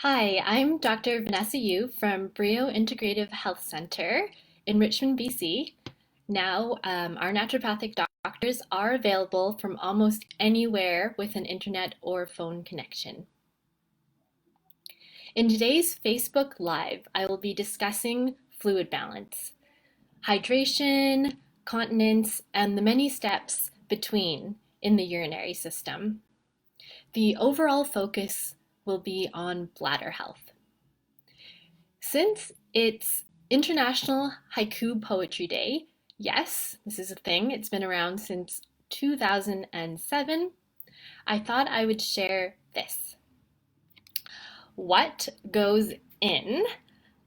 Hi, I'm Dr. Vanessa Yu from Brio Integrative Health Center in Richmond, BC. Now, our naturopathic doctors are available from almost anywhere with an internet or phone connection. In today's Facebook Live, I will be discussing fluid balance, hydration, continence, and the many steps between in the urinary system. The overall focus will be on bladder health. Since it's International Haiku Poetry Day, yes, this is a thing, it's been around since 2007, I thought I would share this. What goes in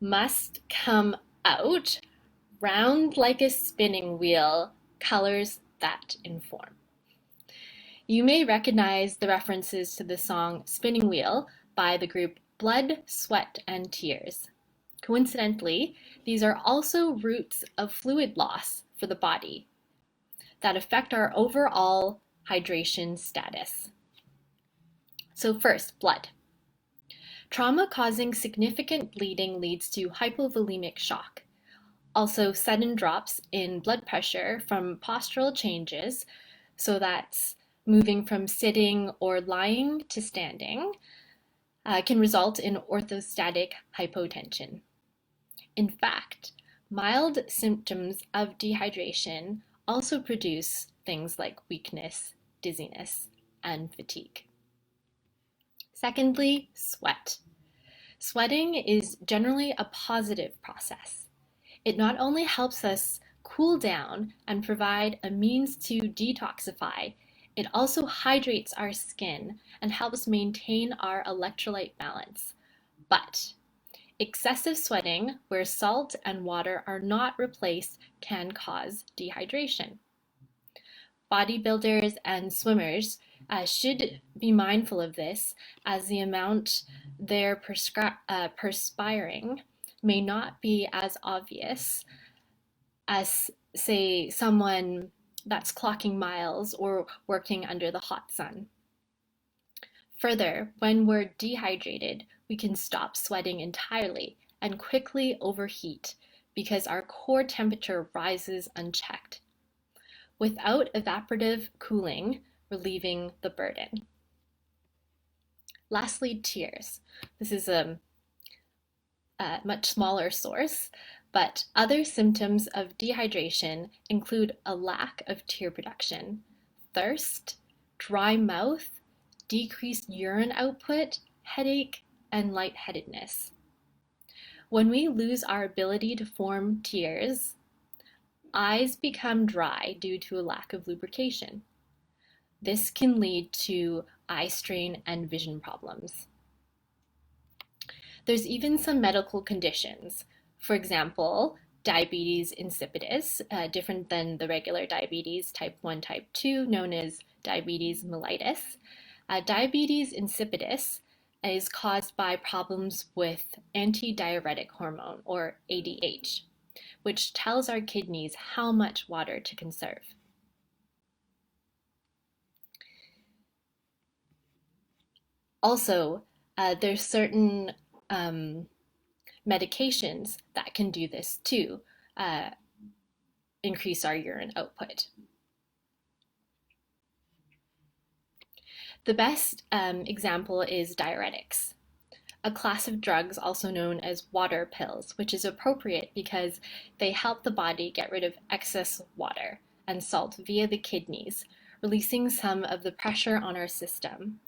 must come out, round like a spinning wheel, colors that inform. You may recognize the references to the song Spinning Wheel by the group Blood, Sweat, and Tears. Coincidentally, these are also roots of fluid loss for the body that affect our overall hydration status. So first, blood. Trauma causing significant bleeding leads to hypovolemic shock. Also, sudden drops in blood pressure from postural changes, so that's moving from sitting or lying to standing, can result in orthostatic hypotension. In fact, mild symptoms of dehydration also produce things like weakness, dizziness, and fatigue. Secondly, sweat. Sweating is generally a positive process. It not only helps us cool down and provide a means to detoxify, it also hydrates our skin and helps maintain our electrolyte balance. But excessive sweating, where salt and water are not replaced, can cause dehydration. Bodybuilders and swimmers should be mindful of this, as the amount they're perspiring may not be as obvious as, say, someone that's clocking miles or working under the hot sun. Further, when we're dehydrated, we can stop sweating entirely and quickly overheat because our core temperature rises unchecked, without evaporative cooling relieving the burden. Lastly, tears. This is a much smaller source, but other symptoms of dehydration include a lack of tear production, thirst, dry mouth, decreased urine output, headache, and lightheadedness. When we lose our ability to form tears, eyes become dry due to a lack of lubrication. This can lead to eye strain and vision problems. There's even some medical conditions. For example, diabetes insipidus, different than the regular diabetes type 1, type 2, known as diabetes mellitus. Diabetes insipidus is caused by problems with antidiuretic hormone, or ADH, which tells our kidneys how much water to conserve. Also, there's certain medications that can do this too, increase our urine output. The best example is diuretics, a class of drugs also known as water pills, which is appropriate because they help the body get rid of excess water and salt via the kidneys, releasing some of the pressure on our system,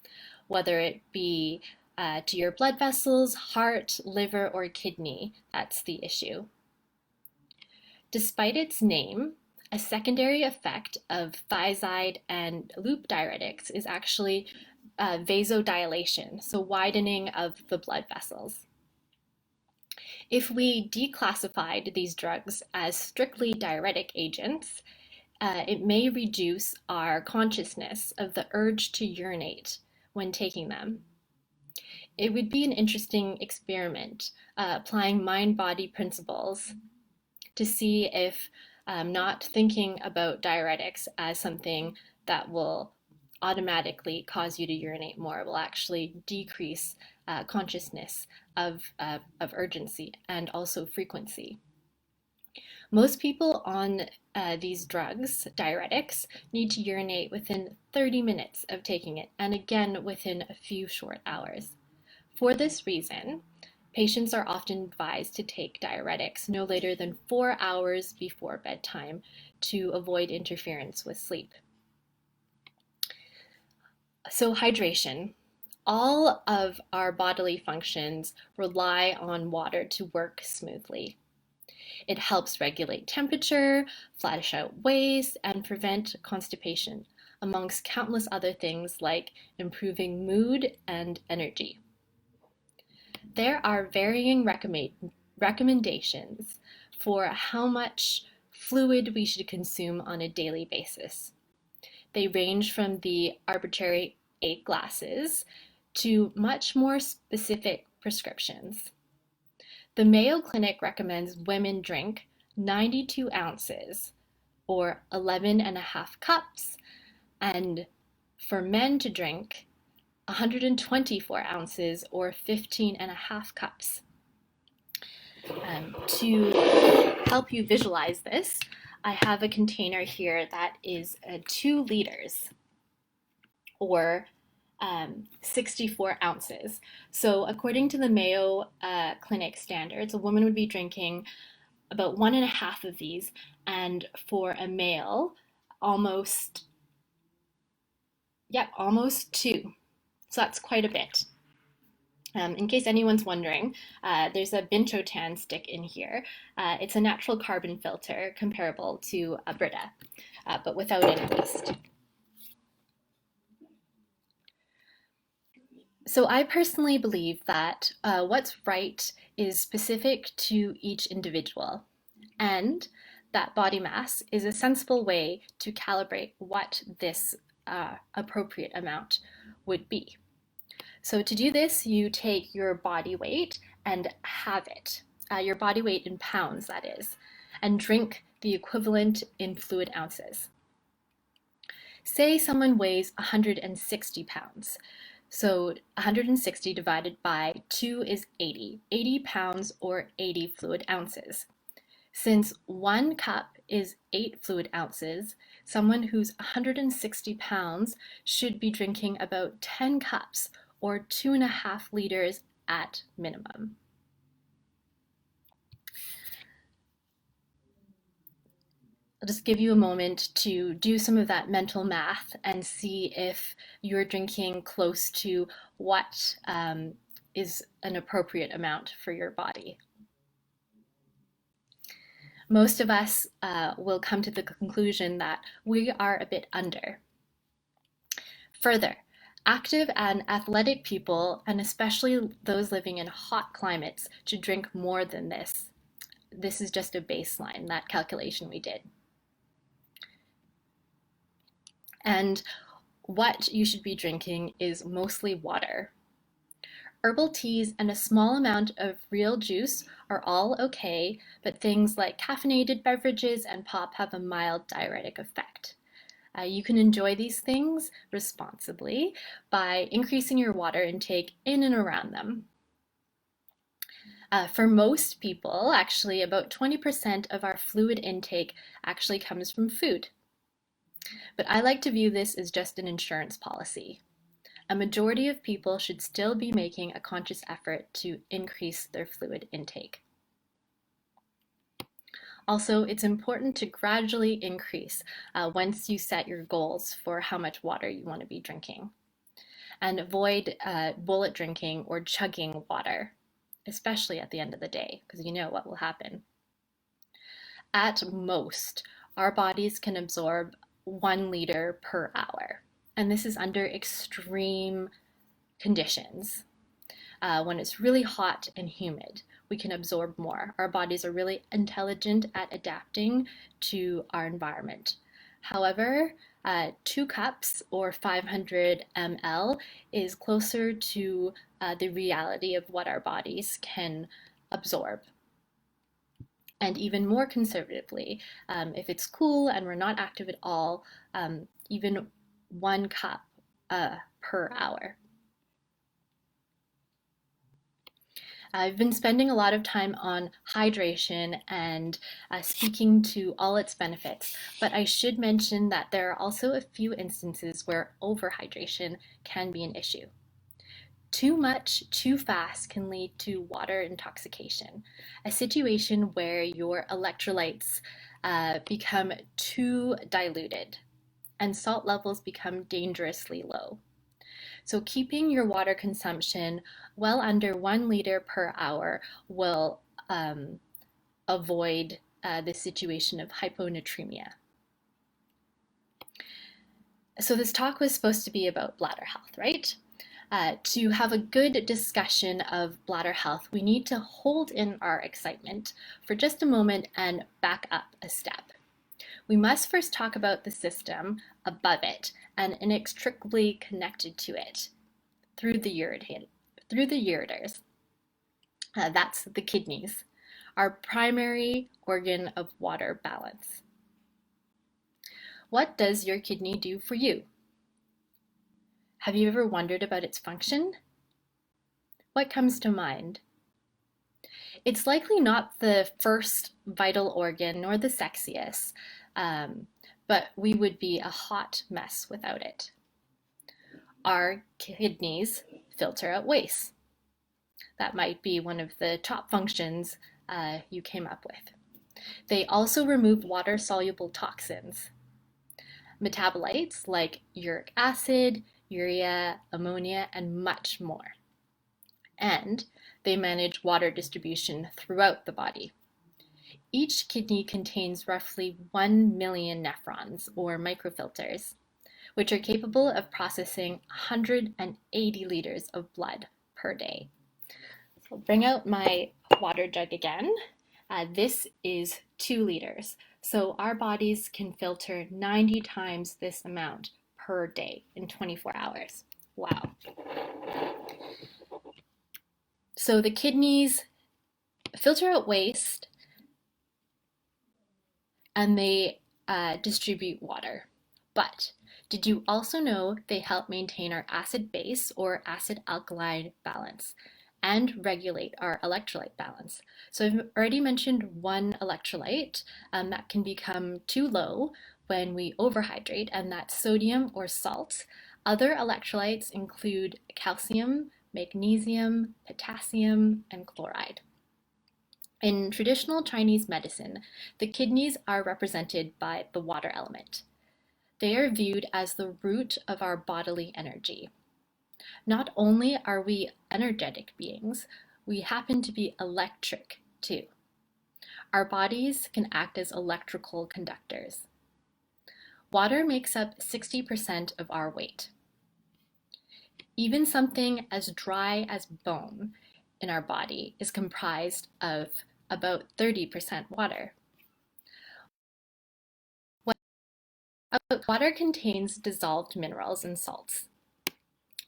whether it be to your blood vessels, heart, liver, or kidney. That's the issue. Despite its name, a secondary effect of thiazide and loop diuretics is actually vasodilation, so widening of the blood vessels. If we declassified these drugs as strictly diuretic agents, it may reduce our consciousness of the urge to urinate when taking them. It would be an interesting experiment, applying mind-body principles to see if not thinking about diuretics as something that will automatically cause you to urinate more will actually decrease consciousness of urgency and also frequency. Most people on these drugs, diuretics, need to urinate within 30 minutes of taking it, and again within a few short hours. For this reason, patients are often advised to take diuretics no later than 4 hours before bedtime to avoid interference with sleep. So hydration. All of our bodily functions rely on water to work smoothly. It helps regulate temperature, flush out waste, and prevent constipation, amongst countless other things like improving mood and energy. There are varying recommendations for how much fluid we should consume on a daily basis. They range from the arbitrary 8 glasses to much more specific prescriptions. The Mayo Clinic recommends women drink 92 ounces or 11 and a half cups, and for men to drink 124 ounces or 15 and a half cups. To help you visualize this, I have a container here that is 2 liters or 64 ounces. So according to the Mayo Clinic standards, a woman would be drinking about 1.5 of these, and for a male, almost 2. So that's quite a bit. In case anyone's wondering, there's a Bintrotan stick in here. It's a natural carbon filter comparable to a Brita, but without any waste. So I personally believe that what's right is specific to each individual, and that body mass is a sensible way to calibrate what this appropriate amount would be. So to do this, you take your body weight and halve it, your body weight in pounds, that is, and drink the equivalent in fluid ounces. Say someone weighs 160 pounds. So 160 divided by 2 is 80. 80 pounds or 80 fluid ounces. Since 1 cup is 8 fluid ounces, someone who's 160 pounds should be drinking about 10 cups or 2.5 liters at minimum. I'll just give you a moment to do some of that mental math and see if you're drinking close to what is an appropriate amount for your body. Most of us will come to the conclusion that we are a bit under. Further, active and athletic people, and especially those living in hot climates, should drink more than this. This is just a baseline, that calculation we did. And what you should be drinking is mostly water. Herbal teas and a small amount of real juice are all okay, but things like caffeinated beverages and pop have a mild diuretic effect. You can enjoy these things responsibly by increasing your water intake in and around them. For most people, actually, about 20% of our fluid intake actually comes from food. But I like to view this as just an insurance policy. A majority of people should still be making a conscious effort to increase their fluid intake. Also, it's important to gradually increase once you set your goals for how much water you want to be drinking. And avoid bullet drinking or chugging water, especially at the end of the day, because you know what will happen. At most, our bodies can absorb 1 liter per hour, and this is under extreme conditions. When it's really hot and humid, we can absorb more. Our bodies are really intelligent at adapting to our environment. However, 2 cups or 500 ml is closer to the reality of what our bodies can absorb. And even more conservatively, if it's cool and we're not active at all, even 1 cup per hour. I've been spending a lot of time on hydration and speaking to all its benefits, but I should mention that there are also a few instances where overhydration can be an issue. Too much, too fast can lead to water intoxication, a situation where your electrolytes become too diluted and salt levels become dangerously low. So keeping your water consumption well under 1 liter per hour will avoid the situation of hyponatremia. So this talk was supposed to be about bladder health, right? To have a good discussion of bladder health, we need to hold in our excitement for just a moment and back up a step. We must first talk about the system above it and inextricably connected to it through the ureters. That's the kidneys, our primary organ of water balance. What does your kidney do for you? Have you ever wondered about its function? What comes to mind? It's likely not the first vital organ nor the sexiest, but we would be a hot mess without it. Our kidneys filter out waste. That might be one of the top functions you came up with. They also remove water-soluble toxins, metabolites like uric acid, urea, ammonia, and much more. And they manage water distribution throughout the body. Each kidney contains roughly 1 million nephrons, or microfilters, which are capable of processing 180 liters of blood per day. So I'll bring out my water jug again. This is 2 liters. So our bodies can filter 90 times this amount per day in 24 hours. Wow. So the kidneys filter out waste and they distribute water. But did you also know they help maintain our acid-base or acid-alkaline balance and regulate our electrolyte balance? So I've already mentioned one electrolyte that can become too low when we overhydrate, and that's sodium or salt. Other electrolytes include calcium, magnesium, potassium, and chloride. In traditional Chinese medicine, the kidneys are represented by the water element. They are viewed as the root of our bodily energy. Not only are we energetic beings, we happen to be electric too. Our bodies can act as electrical conductors. Water makes up 60% of our weight. Even something as dry as bone in our body is comprised of about 30% water. Water contains dissolved minerals and salts,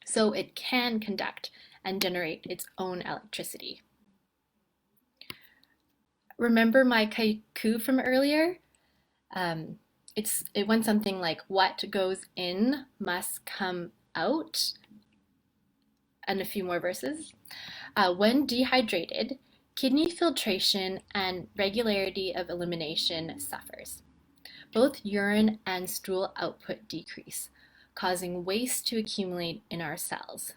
so it can conduct and generate its own electricity. Remember my haiku from earlier? It went something like, what goes in must come out, and a few more verses. When dehydrated, kidney filtration and regularity of elimination suffers. Both urine and stool output decrease, causing waste to accumulate in our cells.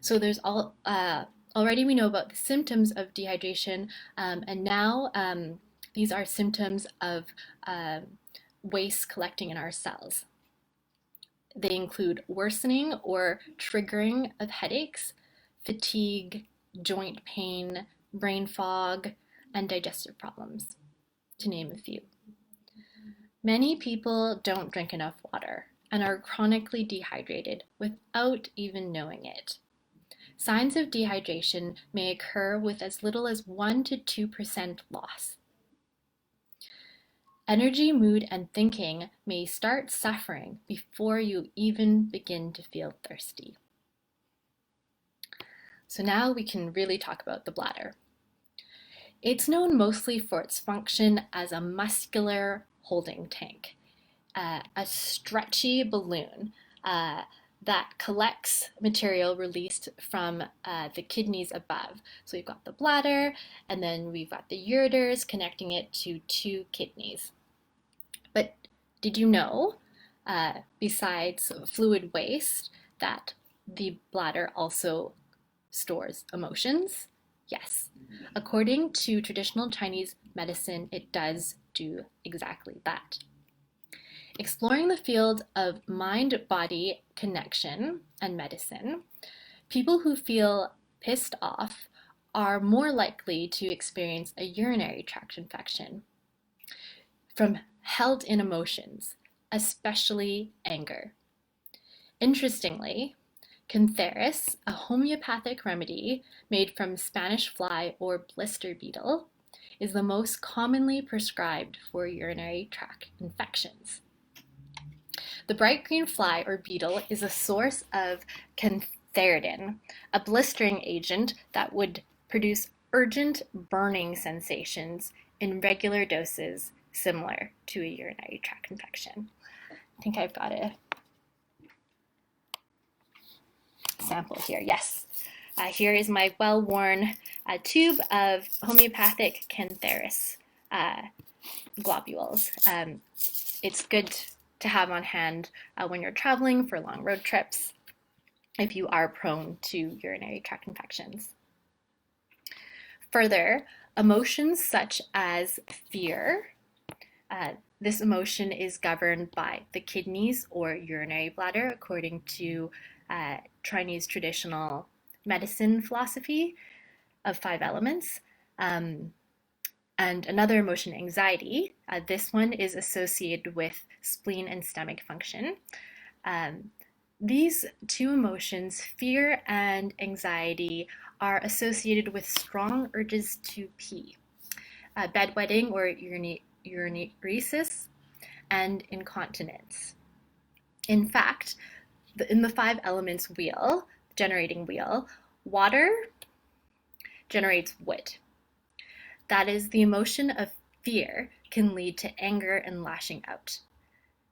So there's already we know about the symptoms of dehydration, and now these are symptoms of waste collecting in our cells. They include worsening or triggering of headaches, fatigue, joint pain, brain fog, and digestive problems, to name a few. Many people don't drink enough water and are chronically dehydrated without even knowing it. Signs of dehydration may occur with as little as 1 to 2% loss. Energy, mood, and thinking may start suffering before you even begin to feel thirsty. So now we can really talk about the bladder. It's known mostly for its function as a muscular holding tank, a stretchy balloon that collects material released from the kidneys above. So we've got the bladder, and then we've got the ureters connecting it to two kidneys. But did you know, besides fluid waste, that the bladder also stores emotions? Yes. According to traditional Chinese medicine, it does do exactly that. Exploring the field of mind-body connection and medicine, people who feel pissed off are more likely to experience a urinary tract infection from held-in emotions, especially anger. Interestingly, Continence, a homeopathic remedy made from Spanish fly or blister beetle, is the most commonly prescribed for urinary tract infections. The bright green fly or beetle is a source of cantharidin, a blistering agent that would produce urgent burning sensations in regular doses, similar to a urinary tract infection. I think I've got a sample here. Yes. Here is my well-worn tube of homeopathic Cantharis globules. It's good to have on hand when you're traveling for long road trips if you are prone to urinary tract infections. Further, emotions such as fear, this emotion is governed by the kidneys or urinary bladder according to Chinese traditional medicine philosophy of 5 elements. And another emotion, anxiety, this one is associated with spleen and stomach function. These two emotions, fear and anxiety, are associated with strong urges to pee, bedwetting or urinaresis, and incontinence. In fact, in the 5 elements wheel, generating wheel, water generates wood. That is, the emotion of fear can lead to anger and lashing out.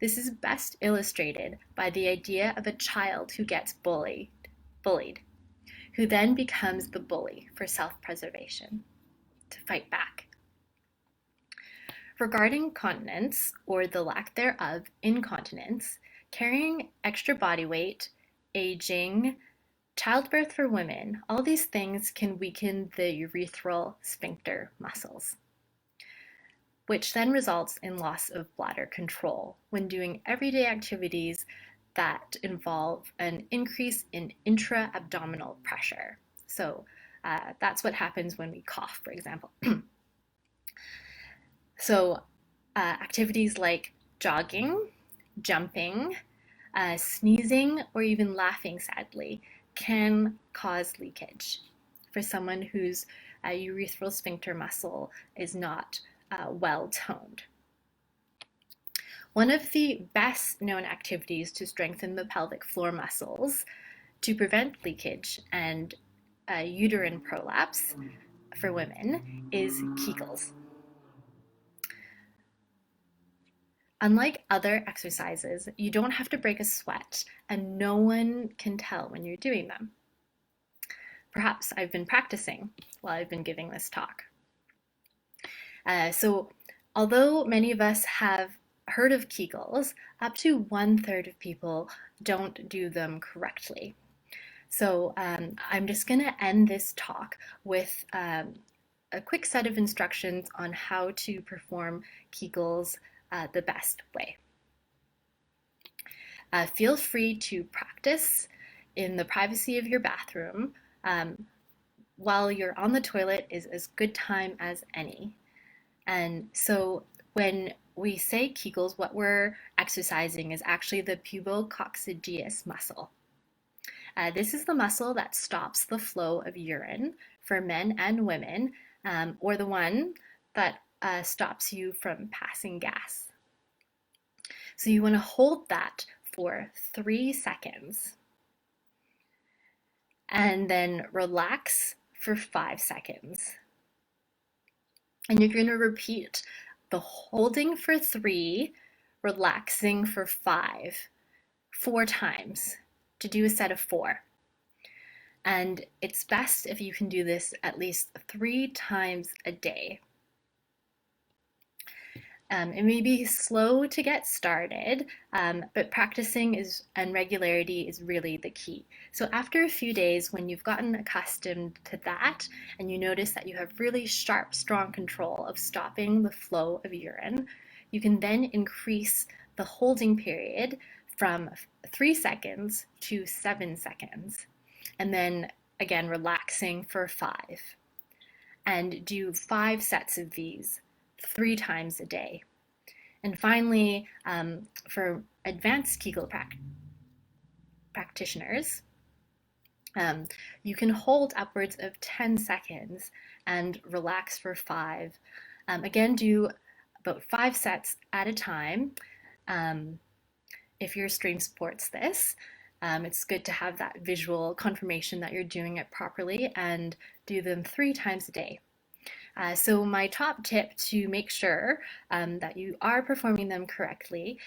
This is best illustrated by the idea of a child who gets bullied, who then becomes the bully for self-preservation, to fight back. Regarding continence, or the lack thereof, incontinence, carrying extra body weight, aging, childbirth for women, all these things can weaken the urethral sphincter muscles, which then results in loss of bladder control when doing everyday activities that involve an increase in intra-abdominal pressure. So that's what happens when we cough, for example. So activities like jogging, jumping, sneezing, or even laughing, sadly, can cause leakage for someone whose urethral sphincter muscle is not well toned. One of the best known activities to strengthen the pelvic floor muscles to prevent leakage and uterine prolapse for women is Kegels. Unlike other exercises, you don't have to break a sweat, and no one can tell when you're doing them. Perhaps I've been practicing while I've been giving this talk. So although many of us have heard of Kegels, up to 1/3 of people don't do them correctly. So I'm just going to end this talk with a quick set of instructions on how to perform Kegels the best way. Feel free to practice in the privacy of your bathroom. While you're on the toilet is as good time as any. And so when we say Kegels, what we're exercising is actually the pubococcygeus muscle. This is the muscle that stops the flow of urine for men and women, or the one that stops you from passing gas. So you want to hold that for 3 seconds and then relax for 5 seconds. And you're going to repeat the holding for 3, relaxing for 5, 4 times. to do a set of 4. And it's best if you can do this at least 3 times a day. It may be slow to get started, but practicing and regularity is really the key. So after a few days, when you've gotten accustomed to that and you notice that you have really sharp, strong control of stopping the flow of urine, you can then increase the holding period from 3 seconds to 7 seconds. And then again, relaxing for 5. And do 5 sets of these 3 times a day. And finally, for advanced Kegel practitioners, you can hold upwards of 10 seconds and relax for 5. Again, do about 5 sets at a time. If your stream supports this, it's good to have that visual confirmation that you're doing it properly, and do them 3 times a day. So my top tip to make sure that you are performing them correctly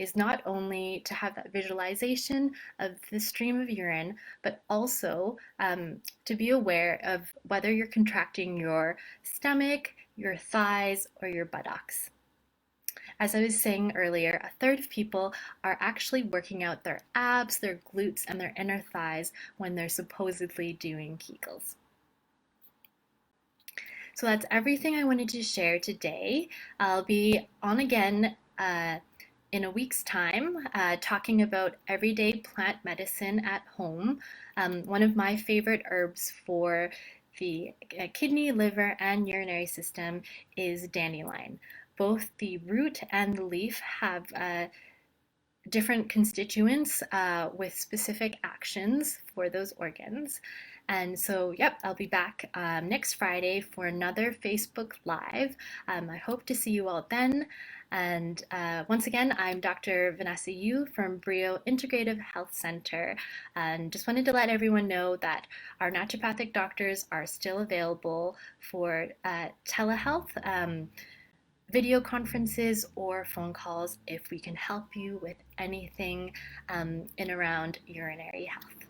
is not only to have that visualization of the stream of urine, but also to be aware of whether you're contracting your stomach, your thighs, or your buttocks. As I was saying earlier, a third of people are actually working out their abs, their glutes, and their inner thighs when they're supposedly doing Kegels. So that's everything I wanted to share today. I'll be on again in a week's time talking about everyday plant medicine at home. One of my favorite herbs for the kidney, liver, and urinary system is dandelion. Both the root and the leaf have different constituents with specific actions for those organs. And so, yep, I'll be back next Friday for another Facebook Live. I hope to see you all then. And once again, I'm Dr. Vanessa Yu from Brio Integrative Health Center. And just wanted to let everyone know that our naturopathic doctors are still available for telehealth, video conferences, or phone calls if we can help you with anything in around urinary health.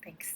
Thanks.